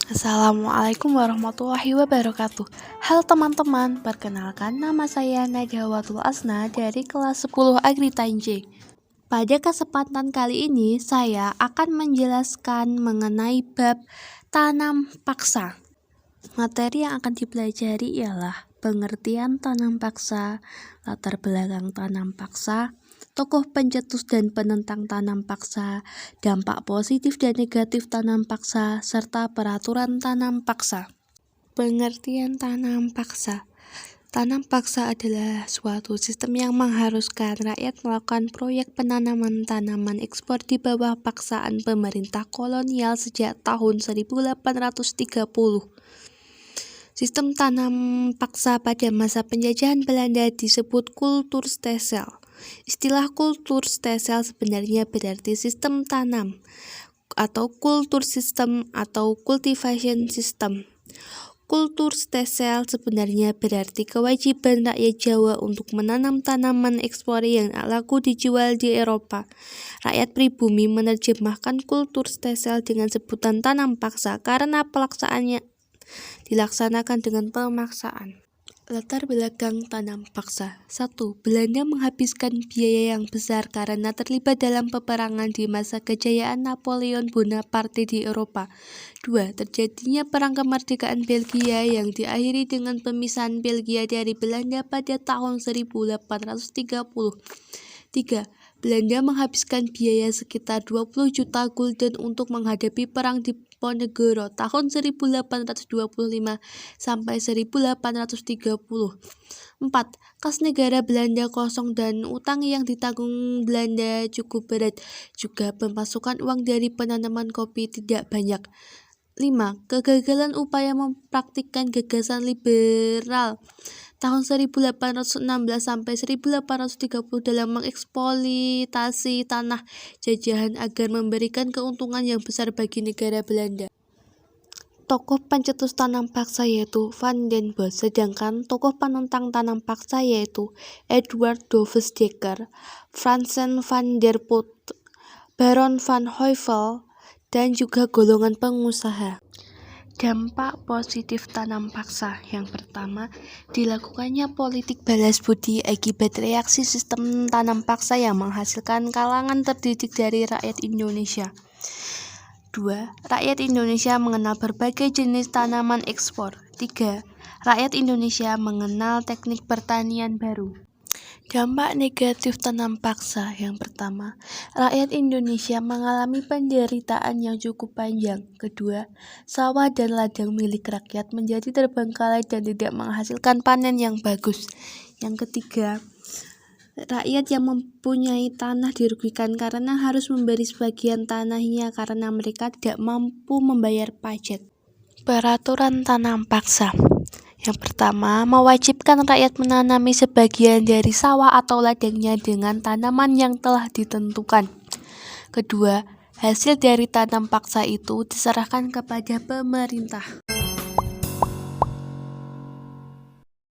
Assalamualaikum warahmatullahi wabarakatuh. Halo teman-teman, perkenalkan nama saya Nagawatul Asna dari kelas 10 Agri Tanjung. Pada kesempatan kali ini saya akan menjelaskan mengenai bab tanam paksa. Materi yang akan dipelajari ialah pengertian tanam paksa, latar belakang tanam paksa, tokoh pencetus dan penentang tanam paksa, dampak positif dan negatif tanam paksa, serta peraturan tanam paksa. Pengertian tanam paksa. Tanam paksa adalah suatu sistem yang mengharuskan rakyat melakukan proyek penanaman tanaman ekspor di bawah paksaan pemerintah kolonial sejak tahun 1830. Sistem tanam paksa pada masa penjajahan Belanda disebut kulturstelsel. Istilah kulturstelsel sebenarnya berarti sistem tanam atau kultur system atau cultivation system. Kulturstelsel sebenarnya berarti kewajiban rakyat Jawa untuk menanam tanaman ekspor yang laku dijual di Eropa. Rakyat pribumi menerjemahkan kulturstelsel dengan sebutan tanam paksa karena pelaksanaannya dilaksanakan dengan pemaksaan. Latar belakang tanam paksa. 1. Belanda menghabiskan biaya yang besar karena terlibat dalam peperangan di masa kejayaan Napoleon Bonaparte di Eropa. 2. Terjadinya Perang Kemerdekaan Belgia yang diakhiri dengan pemisahan Belgia dari Belanda pada tahun 1830. 3. Belanda menghabiskan biaya sekitar 20 juta gulden untuk menghadapi perang di Ponegoro tahun 1825 sampai 1830. 4. Kas negara Belanda kosong dan utang yang ditanggung Belanda cukup berat. Juga pemasukan uang dari penanaman kopi tidak banyak. 5. Kegagalan upaya mempraktikkan gagasan liberal tahun 1816 sampai 1830 dalam mengeksploitasi tanah jajahan agar memberikan keuntungan yang besar bagi negara Belanda. Tokoh pencetus tanam paksa yaitu Van den Bosch, sedangkan tokoh penentang tanam paksa yaitu Edward Doves Dekker, Fransen van der Put, Baron van Heuvel, dan juga golongan pengusaha. Dampak positif tanam paksa. Yang pertama, dilakukannya politik balas budi akibat reaksi sistem tanam paksa yang menghasilkan kalangan terdidik dari rakyat Indonesia. 2. Rakyat Indonesia mengenal berbagai jenis tanaman ekspor. 3. Rakyat Indonesia mengenal teknik pertanian baru. Dampak negatif tanam paksa. Yang pertama, rakyat Indonesia mengalami penderitaan yang cukup panjang. Kedua, sawah dan ladang milik rakyat menjadi terbengkalai dan tidak menghasilkan panen yang bagus. Yang ketiga, rakyat yang mempunyai tanah dirugikan karena harus memberi sebagian tanahnya karena mereka tidak mampu membayar pajak. Peraturan tanam paksa. Yang pertama, mewajibkan rakyat menanami sebagian dari sawah atau ladangnya dengan tanaman yang telah ditentukan. Kedua, hasil dari tanam paksa itu diserahkan kepada pemerintah.